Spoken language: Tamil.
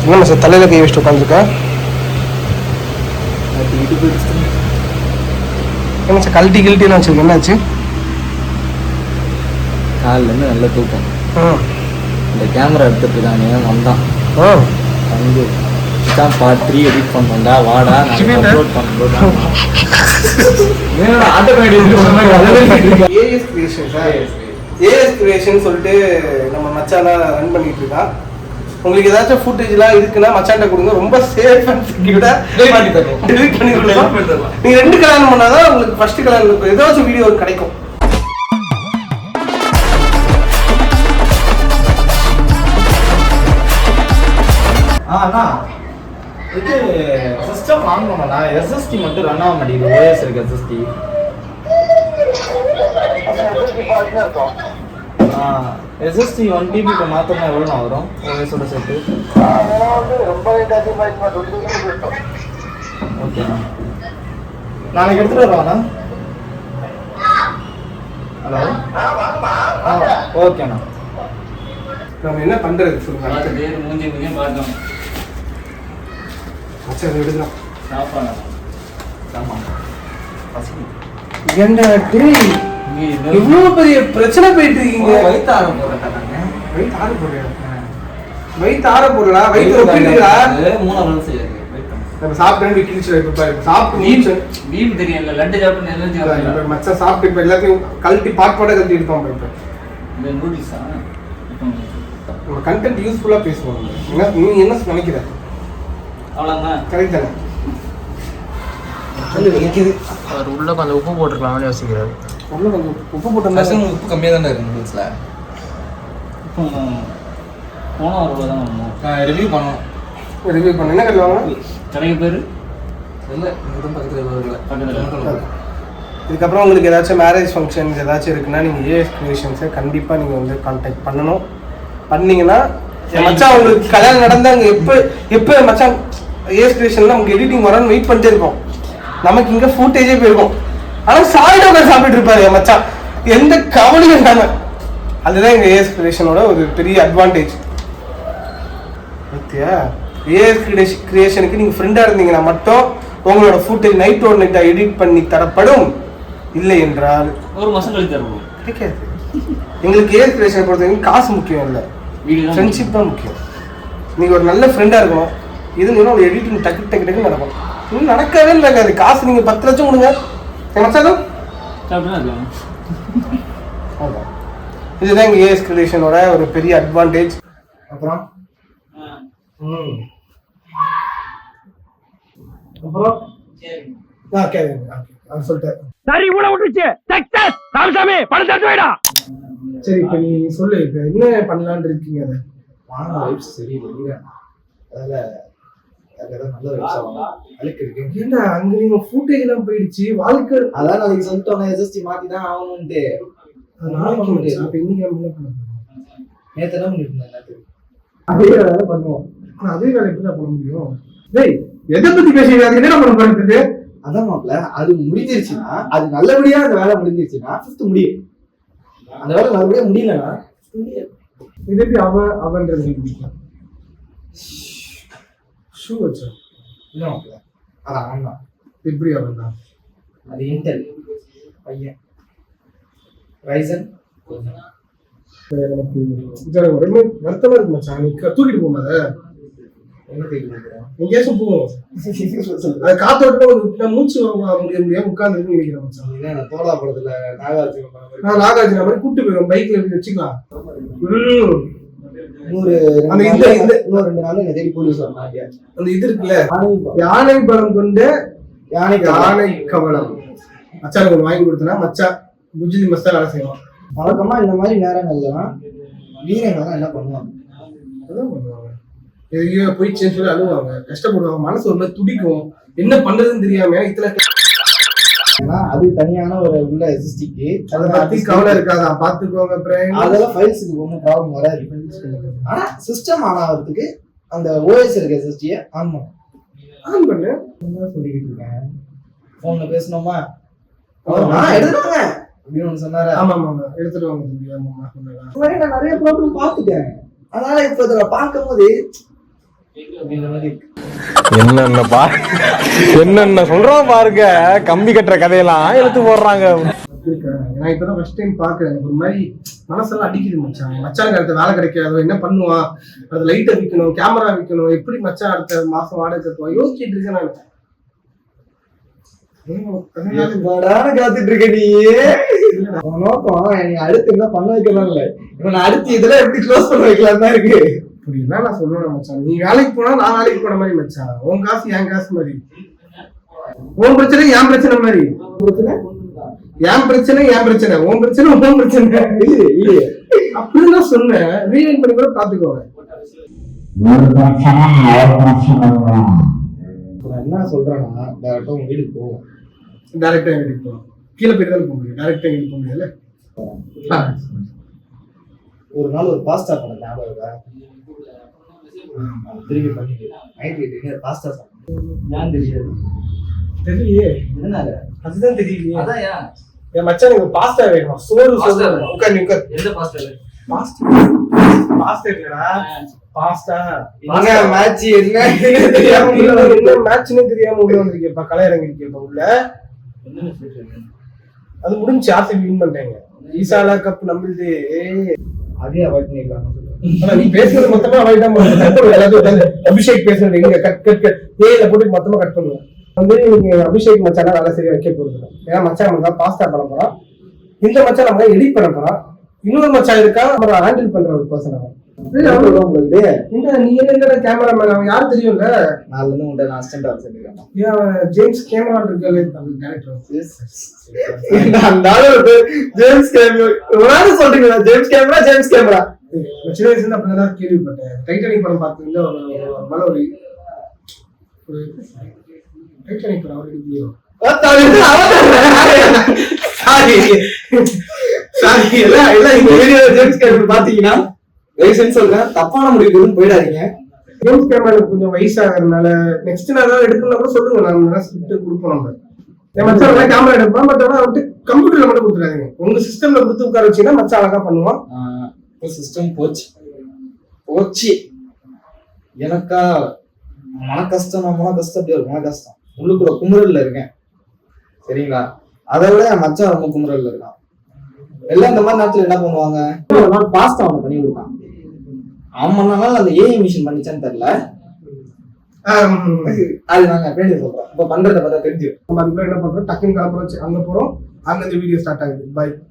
என்ன சார் தலையில் கை வச்சுட்டு உட்காந்துருக்கா? என்ன சார் கழட்டி கிழட்டிலாம் வச்சுருக்கு, என்னாச்சு? காலிலேருந்து நல்ல தூக்கம். இந்த கேமரா எடுத்துட்டு இருக்காங்க, வந்தான் வந்து பார்ட் 3 எடிட் பண்ணோம்டா, வாடா அப்லோட் பண்ணுறோம். As creation sir, as creation சொல்லிட்டு நம்ம மச்சாலாம் ரன் பண்ணிட்டு இருக்கான். உங்களுக்கு ஏதாச்சும் ஃபுட்டேஜ்லாம் இருக்குன்னா மச்சான்ட்ட கொடுங்க, ரொம்ப சேஃப் அண்ட் செக்யூர்டா டெலிட் பண்ணி கொடுக்கலாம். நீங்க 2 கல்யாணம் பண்ணாதான் உங்களுக்கு ஃபர்ஸ்ட் கல்யாணம் ஏதாச்சும் வீடியோ கிடைக்கும். அண்ணா இது சிஸ்டம் வாங்கணும்ண்ணா, எஸ்எஸ்டி மட்டும் ரன் ஆக மாட்டேங்குது. ஓஎஸ் இருக்கு எஸ்எஸ்டி. எஸ்எஸ்டி 1 TB இப்போ மாற்றம்னா எவ்வளோண்ணா வரும் ஓஎஸோட சேர்த்து? ஓகேண்ணா, நாளைக்கு எடுத்துகிட்டு வருவாண்ணா. ஹலோ, ஓகேண்ணா. நம்ம என்ன பண்றது சொல்லுங்க. மூஞ்சி பார்த்தோம். சரி எடுக்கலாம். இவ்வளவு பெரிய பிரச்சனை போயிட்டு இருக்கீங்க. வயிற்று ஆரம் போடுறேன். வயிற்று ஆறு போடுறேன். வயிற்று ஆற போடுறா, வயிற்று ஒப்பிடுறா. 3 வருஷம் செய்யாது. நம்ம சாப்பிட்டு கிழிச்சு சாப்பிட்டு பீம் தெரியல, லட்டு சாப்பிட்டு எனர்ஜி வர மச்சா சாப்பிட்டு இப்போ எல்லாத்தையும் கழட்டி பாட்பாட கழட்டி எடுத்தோம். இப்போ இந்த நூடில்ஸா நம்ம கண்டென்ட் யூஸ்ஃபுல்லாக பேசுவோம். நீ என்ன நினைக்கிற? அவ்வளோதான் கரெக்ட் தானே? அவர் உள்ள கொஞ்சம் உப்பு போட்டுருக்கலாம்னு யோசிக்கிறாரு. உள்ள கொஞ்சம் உப்பு போட்டோம்னா உப்பு கம்மியாக தானே இருக்கு நூடுல்ஸில். இப்போ போனால் ஒரு தான் வரணும். ரிவ்யூ பண்ணணும். ரிவ்யூ பண்ண என்ன கட்டுவாங்க கடைக்கு பேர் இல்லை, இங்கே பக்கத்தில். இதுக்கப்புறம் உங்களுக்கு ஏதாச்சும் மேரேஜ் ஃபங்க்ஷன்ஸ் ஏதாச்சும் இருக்குன்னா நீங்கள் ஏஎஸ் கிரியேஷன்ஸை கண்டிப்பாக நீங்கள் வந்து கான்டாக்ட் பண்ணணும். பண்ணீங்கன்னா மச்சான் உங்களுக்கு கல்யாணம் நடந்தாங்க எப்போ மச்சான் ஏஎஸ் கிரியேஷன்ல நமக்கு எடிட்டிங் வரணும்னு வெயிட் பண்ணிட்டே இருப்போம். நமக்கு இங்கே ஃபுட்டேஜே போயிருக்கும். ஆனால் சாப்பிட்டு சாப்பிட்டு இருப்பாரு என் மச்சான், எந்த கவலையும் இல்லாமல். அதுதான் எங்கள் ஏஎஸ் கிரியேஷனோட ஒரு பெரிய அட்வான்டேஜ். ஓகே, ஏஎஸ் கிரியேஷனுக்கு நீங்கள் ஃப்ரெண்டாக இருந்தீங்கன்னா மட்டும் உங்களோட ஃபுட்டேஜ் நைட்டோட நைட்டாக எடிட் பண்ணி தரப்படும். இல்லை என்றால் 1 மாதம் கழித்து தருவோம். கிடைக்காது. எங்களுக்கு ஏஎஸ் கிரியேஷனை பொறுத்த வரைக்கும் காசு முக்கியம் இல்லை, ஃப்ரெண்ட்ஷிப் தான் முக்கியம். நீங்கள் ஒரு நல்ல ஃப்ரெண்டாக இருக்கணும். இது நீங்கள் ஒரு எடிட்டிங் டக்கு டக்கு டக்குன்னு நடக்கும். இன்னும் நடக்கவே நடக்காது. காசு நீங்கள் 10 லட்சம் கொடுங்க மச்சாதான். இதுதான் எங்கள் ஏஎஸ் கிரியேஷனோட ஒரு பெரிய அட்வான்டேஜ். அப்புறம் அப்புறம் சொல்லிட்டேன். சரி, இப்ப நீ சொல்லு, இப்ப என்ன பண்ணலான்னு இருக்கீங்க? சரியில்லை, ஏன்டா அங்க நீங்க ஃபுட்டேஜ் எல்லாம் போயிடுச்சு வாழ்க்கை. அதான் நாளைக்கு சொல்லிட்டோம், எஸ்எஸ்டி மாத்தி தான் ஆகணும்ட்டு. நாளைக்கு முடிச்சு அப்ப இன்னைக்கு என்ன பண்ண? நேத்து தான் பண்ணிருந்தேன். அதே வேலை பண்ணுவோம். அதே வேலை எப்படி பண்ண முடியும்? டேய், எதை பத்தி பேசுறீங்க? என்ன பண்ண போறது? அதான் மாப்ள, அது முடிஞ்சிருச்சுன்னா, அது நல்லபடியா அந்த வேலை முடிஞ்சிருச்சுன்னா 5th முடியும். அந்த வேலை நல்லபடியா முடியலன்னா இது எப்படி அவன்றது ஷூ வச்சா இல்ல மாப்ள, அது அவன் தான். எப்படி அவன் தான்? அது இன்டெல் பையன், ரைசன். எனக்கு ரொம்ப வருத்தமா இருக்கு மச்சான். நீ தூக்கிட்டு போகாத. எங்கேயாச்சும் போவோம். அது காத்தோட்டமா மூச்சு முடியாம உட்கார்ந்து நினைக்கிறேன் மச்சான். தோலா படத்துல நாகார்ஜுனா மாதிரி கூட்டு போயிடும் பைக்ல வச்சுக்கலாம். அந்த 2 நாள் தேடி போலீஸ் வந்தாங்க. அந்த இது இருக்குல்ல, யானை பலம் கொண்ட யானை கவலம் மச்சானுக்கு ஒன்று வாங்கி கொடுத்தனா மச்சா குஜிலி மஸ்தா வேலை செய்வான். வழக்கமா இந்த மாதிரி நேரங்கள்லாம் வீரங்க என்ன பண்ணுவாங்க? அதான் பண்ணுவாங்க. எதையோ போய் சொல்லி அழுவாங்க, கஷ்டப்படுவாங்க, மனசு ஒரு மாதிரி துடிக்கும், என்ன பண்றதுன்னு தெரியாம. ஏன்னா அது தனியான ஒரு உள்ள எஸ்எஸ்டிக்கு அதை பத்தி கவலை இருக்காதா, பாத்துக்கோங்க. அதெல்லாம் ஃபைல்ஸுக்கு ஒன்றும் ப்ராப்ளம் வராது. ஆனா சிஸ்டம் ஆன் ஆகிறதுக்கு அந்த ஓஎஸ் இருக்க எஸ்எஸ்டியை ஆன் பண்ணு சொல்லிக்கிட்டு இருக்கேன். போன்ல பேசணுமா எடுத்துட்டாங்க அப்படின்னு சொன்னாரு. ஆமா ஆமா எடுத்துட்டு வாங்க. நான் நிறைய ப்ராப்ளம் பார்த்துட்டேன். அதனால இப்ப இதில் பார்க்கும் போது அப்படின்ற மாதிரி இருக்கு. என்னென்ன சொல்றோம் பாருங்க, கம்பி கட்டுற கதையெல்லாம் எடுத்து போடுறாங்க. நான் இப்பதான் ஃபர்ஸ்ட் டைம் பாக்குறேன். எனக்கு ஒரு மாதிரி மனசெல்லாம் அடிக்குது மச்சான். மச்சானுக்கு அடுத்த வேலை கிடைக்காதோ, என்ன பண்ணுவான், அது லைட்டை விற்கணும், கேமரா விற்கணும், எப்படி மச்சான் அடுத்த மாசம் வாடகை கட்டுவான் யோசிச்சுட்டு இருக்கேன் நான். காத்துட்டு இருக்க நீ. நோக்கம் நீ அடுத்து என்ன பண்ண வைக்கலாம் இல்ல, இப்ப நான் அடுத்து இதெல்லாம் எப்படி க்ளோஸ் பண்ண வைக்கலாம் தான் இருக்கு. அப்படின்னா நான் சொல்லுவேன் மச்சான், நீ வேலைக்கு போனா நான் வேலைக்கு போன மாதிரி மச்சான். உன் காசு என் காசு மாதிரி, உன் பிரச்சனை என் பிரச்சனை மாதிரி. என் பிரச்சனை என் பிரச்சனை, உன் பிரச்சனை உன் பிரச்சனை அப்படின்னு தான் சொன்னேன். ரீவைண்ட் பண்ணி கூட பாத்துக்கோங்க. என்ன சொல்றேன்னா டேரக்டா உங்க வீட்டுக்கு போவோம். டைரக்டா எங்க வீட்டுக்கு போவோம். கீழே போயிட்டு தான் போக முடியும், டைரக்டா எங்க போக முடியாதுல்ல. ஒரு நாள் ஒரு பாஸ்தா பண்ண ஞாபகம் இருக்கா? திருப்பி பண்ணி நைட் டின்னர் பாஸ்தா சாப்பிட்டோம். ஏன் தெரியாது? தெரியலையே. எதனால? அதுதான் தெரியலையே. அதான் என் மச்சான் எனக்கு பாஸ்தா வேணும். சோறு உட்கார் உட்கார். எந்த பாஸ்தா? பாஸ்தா இல்லடா, பாஸ்தா. என்ன மேட்ச் என்ன தெரியாம என்ன மேட்ச்னே தெரியாம உள்ள வந்திருக்கேப்பா. களை இறங்கிருக்கேப்பா உள்ள. அது முடிஞ்சு ஆர்சிபி வின் பண்ணிட்டாங்க. ஈசாலா கப் நம்மளுது. அதே அவாய்ட் பண்ணிடலாம். ஆனா நீ பேசுறது மொத்தமா அவாய்ட் தான் பண்ணுவேன். எல்லாத்தையும் அபிஷேக் பேசுறது இங்க கட் கட் கட் ஏல போட்டு மொத்தமா கட் பண்ணுவேன். வந்து நீங்க அபிஷேக் மச்சானா வேலை சரியா வைக்க போறது. ஏன்னா மச்சான் நமக்கு பாஸ்தா பண்ண போறான், இந்த மச்சான் நம்ம எடிட் பண்ண போறான், இன்னொரு மச்சான் இருக்கா நம்ம ஹேண்டில் பண்ற ஒரு பர்சன். அவன் நீ என்ன கேமராமேன், அவன் யாரும் தெரியும்ல. நாலுல இருந்து உண்ட நான் அசிஸ்டன்ட் வச்சிருக்கேன். ஜேம்ஸ் கேமரா இருக்காரு டைரக்டர். ஜேம்ஸ் கேமரா சொல்றீங்களா? ஜேம்ஸ் கேமரா ஜேம்ஸ் கேமரா சின்ன வயசுல அப்படிதான் கேள்விப்பட்டேன். டைட்டானிக் படம் பார்த்துருந்தா மேல ஒரு டைட்டானிக் படம் அவர் இல்லையோ. ஜேம்ஸ் கேமரா பாத்தீங்கன்னா சொல்றேன், தப்பான முடிவுக்கு போயிடாதீங்க. ஜேம்ஸ் கேமராக்கு கொஞ்சம் வயசாகிறதுனால நெக்ஸ்ட் நான் ஏதாவது எடுக்கணும்னா கூட சொல்லுங்க, நான் ஸ்கிரிப்ட் கொடுப்போம். நம்ம என் மச்சான் நல்லா கேமரா எடுப்பான், பட் ஆனால் வந்துட்டு கம்ப்யூட்டர்ல மட்டும் கொடுத்துறாங்க. உங்க சிஸ்டம்ல கொடுத்து உட்கார வச்சீங்கன்னா மச்சான் அழகா பண்ணுவான். சிஸ்டம் போச்சு போச்சு. எனக்கா மன கஷ்டம், மன கஷ்டம் அப்படி ஒரு மன கஷ்டம். உள்ளுக்குள்ள குமுறல்ல இருக்கேன் சரிங்களா. அதை விட என் மச்சான் ரொம்ப குமுறல்ல இருக்கான். எல்லாம் இந்த மாதிரி நேரத்துல என்ன பண்ணுவாங்க, பாஸ்தா அவனை பண்ணி கொடுத்தான். அவன் அந்த ஏஐ மிஷின் பண்ணிச்சான்னு தெரியல. அது நாங்க எப்படி சொல்றோம், இப்ப பண்றத பார்த்தா தெரிஞ்சு நம்ம அதுக்குள்ள என்ன பண்றோம், டக்குன்னு கிளம்புறோம், அங்க போறோம், அங்க இந்த வீடியோ ஸ்டார்ட் ஆகுது. பை.